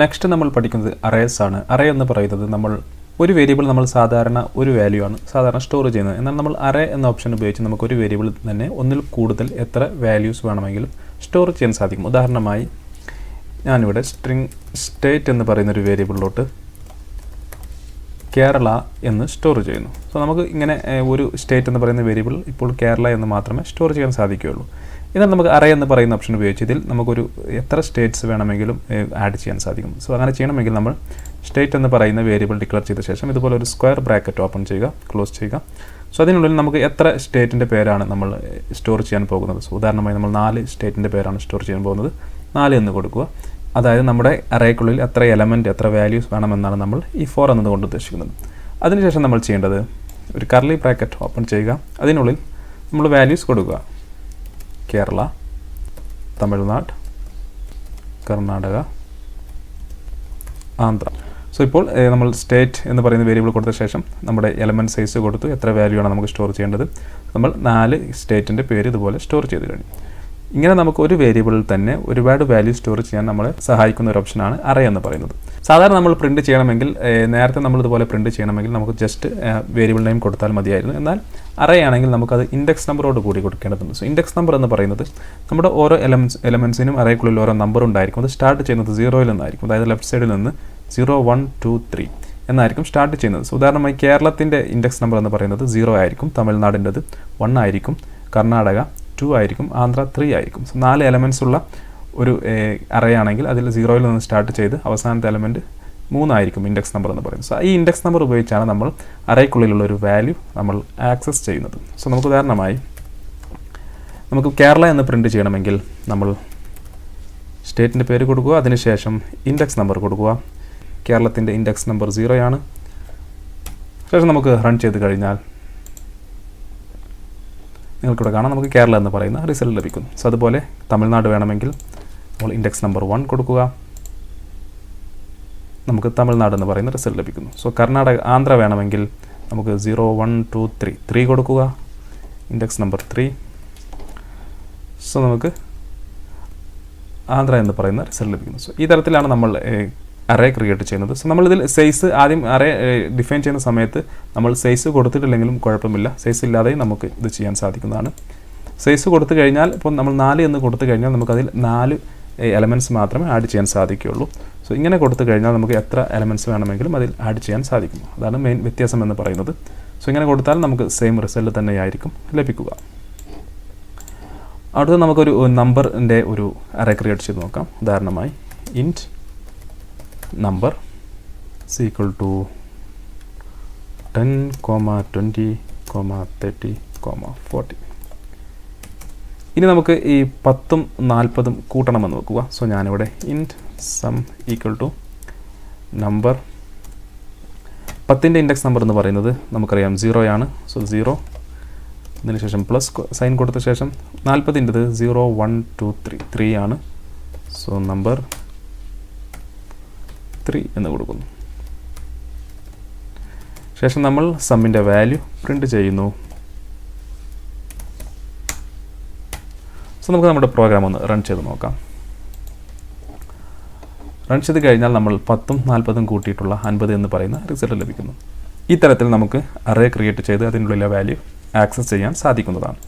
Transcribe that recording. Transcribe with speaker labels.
Speaker 1: Next നമ്മൾ പഠിക്കുന്നത് arrays ആണ്. അറേ എന്ന് പറയുന്നത് നമ്മൾ ഒരു വേരിയബിൾ നമ്മൾ സാധാരണ ഒരു വാല്യൂ ആണ് സാധാരണ സ്റ്റോർ ചെയ്യുന്നത്. എന്നാൽ നമ്മൾ അറേ എന്ന ഓപ്ഷൻ ഉപയോഗിച്ച് നമുക്ക് ഒരു വേരിയബിൾ തന്നെ ഒന്നിൽ കൂടുതൽ എത്ര വാല്യൂസ് വേണമെങ്കിലും സ്റ്റോർ ചെയ്യാൻ സാധിക്കും. ഉദാഹരണമായി ഞാനിവിടെ സ്ട്രിംഗ് സ്റ്റേറ്റ് എന്ന് പറയുന്നൊരു വേരിയബിളിലോട്ട് കേരള എന്ന് സ്റ്റോർ ചെയ്യുന്നു. സോ നമുക്ക് ഇങ്ങനെ ഒരു സ്റ്റേറ്റ് എന്ന് പറയുന്ന വേരിയബിൾ ഇപ്പോൾ കേരള എന്ന് മാത്രമേ സ്റ്റോർ ചെയ്യാൻ സാധിക്കുകയുള്ളൂ. എന്നാൽ നമുക്ക് അറേ എന്ന് പറയുന്ന ഓപ്ഷൻ ഉപയോഗിച്ച് ഇതിൽ നമുക്കൊരു എത്ര സ്റ്റേറ്റ്സ് വേണമെങ്കിലും ആഡ് ചെയ്യാൻ സാധിക്കും. സോ അങ്ങനെ ചെയ്യണമെങ്കിൽ നമ്മൾ സ്റ്റേറ്റ് എന്ന് പറയുന്ന വേരിയബിൾ ഡിക്ലെയർ ചെയ്ത ശേഷം ഇതുപോലെ ഒരു സ്ക്വയർ ബ്രാക്കറ്റ് ഓപ്പൺ ചെയ്യുക, ക്ലോസ് ചെയ്യുക. സോ അതിനുള്ളിൽ നമുക്ക് എത്ര സ്റ്റേറ്റിൻ്റെ പേരാണ് നമ്മൾ സ്റ്റോർ ചെയ്യാൻ പോകുന്നത്. സോ ഉദാഹരണമായി നമ്മൾ 4 സ്റ്റേറ്റിൻ്റെ പേരാണ് സ്റ്റോർ ചെയ്യാൻ പോകുന്നത്. 4 എന്ന് കൊടുക്കുക. അതായത് നമ്മുടെ അറേക്കുള്ളിൽ എത്ര എലമെൻറ്റ് എത്ര വാല്യൂസ് വേണമെന്നാണ് നമ്മൾ ഈ 4 എന്നതുകൊണ്ട് ഉദ്ദേശിക്കുന്നത്. അതിനുശേഷം നമ്മൾ ചെയ്യേണ്ടത് ഒരു കർലി ബ്രാക്കറ്റ് ഓപ്പൺ ചെയ്യുക. അതിനുള്ളിൽ നമ്മൾ വാല്യൂസ് കൊടുക്കുക. കേരള, തമിഴ്നാട്, കർണാടക, ആന്ധ്ര. സോ ഇപ്പോൾ നമ്മൾ സ്റ്റേറ്റ് എന്ന് പറയുന്ന വേരിയബിൾ കൊടുത്ത ശേഷം നമ്മുടെ എലമെൻറ്റ് സൈസ് കൊടുത്തു, എത്ര വാല്യൂ ആണ് നമുക്ക് സ്റ്റോർ ചെയ്യേണ്ടത്. നമ്മൾ 4 സ്റ്റേറ്റിൻ്റെ പേര് ഇതുപോലെ സ്റ്റോർ ചെയ്ത് കഴിഞ്ഞു. ഇങ്ങനെ നമുക്ക് ഒരു വേരിയബിളിൽ തന്നെ ഒരുപാട് വാല്യൂ സ്റ്റോർ ചെയ്യാൻ നമ്മളെ സഹായിക്കുന്ന ഒരു ഓപ്ഷനാണ് അറേ എന്ന് പറയുന്നത്. സാധാരണ നമ്മൾ പ്രിൻറ്റ് ചെയ്യണമെങ്കിൽ നേരത്തെ നമ്മൾ ഇതുപോലെ പ്രിൻറ്റ് ചെയ്യണമെങ്കിൽ നമുക്ക് ജസ്റ്റ് വേരിയബിൾ നെയിം കൊടുത്താൽ മതിയായിരുന്നു. എന്നാൽ അറേ ആണെങ്കിൽ നമുക്കത് ഇൻഡെക്സ് നമ്പറോട് കൂടി കൊടുക്കേണ്ടതുണ്ട്. സോ ഇൻഡെക്സ് നമ്പർ എന്ന് പറയുന്നത് നമ്മുടെ ഓരോ എലമെൻസിനും അറേക്കുള്ളിൽ ഓരോ നമ്പർ ഉണ്ടായിരിക്കും. അത് സ്റ്റാർട്ട് ചെയ്യുന്നത് 0-ൽ നിന്നായിരിക്കും. അതായത് ലെഫ്റ്റ് സൈഡിൽ നിന്ന് 0, 1, 2, 3 എന്നായിരിക്കും സ്റ്റാർട്ട് ചെയ്യുന്നത്. സോ ഉദാഹരണമായി കേരളത്തിൻ്റെ ഇൻഡെക്സ് നമ്പർ എന്ന് പറയുന്നത് 0 ആയിരിക്കും, തമിഴ്നാടിൻ്റെത് 1 ആയിരിക്കും, കർണാടക 2 ആയിരിക്കും, ആന്ധ്ര 3 ആയിരിക്കും. സോ 4 എലമെൻറ്റ്സ് ഉള്ള ഒരു അറേ ആണെങ്കിൽ അതിൽ 0-ൽ നിന്ന് സ്റ്റാർട്ട് ചെയ്ത് അവസാനത്തെ എലമെൻറ്റ് 3 ആയിരിക്കും ഇൻഡെക്സ് നമ്പർ എന്ന് പറയുന്നത്. സോ ഈ ഇൻഡെക്സ് നമ്പർ ഉപയോഗിച്ചാണ് നമ്മൾ അറേക്കുള്ളിലുള്ള ഒരു വാല്യൂ നമ്മൾ ആക്സസ് ചെയ്യുന്നത്. സോ നമുക്ക് ഉദാഹരണമായി നമുക്ക് കേരള എന്ന് പ്രിൻറ്റ് ചെയ്യണമെങ്കിൽ നമ്മൾ സ്റ്റേറ്റിൻ്റെ പേര് കൊടുക്കുക, അതിനുശേഷം ഇൻഡെക്സ് നമ്പർ കൊടുക്കുക. കേരളത്തിൻ്റെ ഇൻഡെക്സ് നമ്പർ 0 ആണ്. ശേഷം നമുക്ക് റൺ ചെയ്ത് കഴിഞ്ഞാൽ നിങ്ങൾക്കിവിടെ കാണാം നമുക്ക് കേരള എന്ന് പറയുന്ന റിസൾട്ട് ലഭിക്കുന്നു. സോ അതുപോലെ തമിഴ്നാട് വേണമെങ്കിൽ നമ്മൾ ഇൻഡെക്സ് നമ്പർ 1 കൊടുക്കുക, നമുക്ക് തമിഴ്നാട് എന്ന് പറയുന്ന റിസൾട്ട് ലഭിക്കുന്നു. സോ ആന്ധ്ര വേണമെങ്കിൽ നമുക്ക് 0, 1, 2, 3 കൊടുക്കുക, ഇൻഡെക്സ് നമ്പർ 3. സോ നമുക്ക് ആന്ധ്ര എന്ന് പറയുന്ന റിസൾട്ട് ലഭിക്കുന്നു. സോ ഈ തരത്തിലാണ് നമ്മൾ അറേ ക്രിയേറ്റ് ചെയ്യുന്നത്. സോ നമ്മളിതിൽ സൈസ് ആദ്യം അറേ ഡിഫൈൻ ചെയ്യുന്ന സമയത്ത് നമ്മൾ സൈസ് കൊടുത്തിട്ടില്ലെങ്കിലും കുഴപ്പമില്ല, സൈസ് ഇല്ലാതെയും നമുക്ക് ഇത് ചെയ്യാൻ സാധിക്കുന്നതാണ്. സൈസ് കൊടുത്തു കഴിഞ്ഞാൽ ഇപ്പോൾ നമ്മൾ 4 എന്ന് കൊടുത്തു കഴിഞ്ഞാൽ നമുക്കതിൽ 4 എലമെൻറ്റ്സ് മാത്രമേ ആഡ് ചെയ്യാൻ സാധിക്കുകയുള്ളൂ. സോ ഇങ്ങനെ കൊടുത്തു കഴിഞ്ഞാൽ നമുക്ക് എത്ര എലമെൻറ്റ്സ് വേണമെങ്കിലും അതിൽ ആഡ് ചെയ്യാൻ സാധിക്കും. അതാണ് മെയിൻ വ്യത്യാസം എന്ന് പറയുന്നത്. സോ ഇങ്ങനെ കൊടുത്താൽ നമുക്ക് സെയിം റിസൾട്ട് തന്നെയായിരിക്കും ലഭിക്കുക. അടുത്ത നമുക്കൊരു നമ്പറിൻ്റെ ഒരു അറേ ക്രിയേറ്റ് ചെയ്ത് നോക്കാം. ഉദാഹരണമായി ഇൻറ്റ് നമ്പർ ഈക്വൽ ടു 10, 20, 30, 40. ഇനി നമുക്ക് ഈ 10ഉം 40ഉം കൂട്ടണമെന്ന് വെക്കുക. സോ ഞാനിവിടെ int sum equal to number 10ൻ്റെ ഇൻഡെക്സ് നമ്പർ എന്ന് പറയുന്നത് നമുക്കറിയാം 0 ആണ്. സോ 0 അതിനുശേഷം പ്ലസ് സൈൻ കൊടുത്ത ശേഷം 40ൻ്റെത് 0, 1, 2, 3 ആണ്. സോ നമ്പർ 3 എന്ന് കൊടുക്കുന്നു. ശേഷം നമ്മൾ സമ്മിൻ്റെ വാല്യൂ പ്രിൻറ്റ് ചെയ്യുന്നു. സോ നമുക്ക് നമ്മുടെ പ്രോഗ്രാം ഒന്ന് റൺ ചെയ്ത് നോക്കാം. റൺ ചെയ്ത് കഴിഞ്ഞാൽ നമ്മൾ 10ഉം 40ഉം കൂട്ടിയിട്ടുള്ള 50 എന്ന് പറയുന്ന റിസൾട്ട് ലഭിക്കുന്നു. ഈ തരത്തിൽ നമുക്ക് അറേ ക്രിയേറ്റ് ചെയ്ത് അതിനുള്ളിലെ വാല്യൂ ആക്സസ് ചെയ്യാൻ സാധിക്കുന്നതാണ്.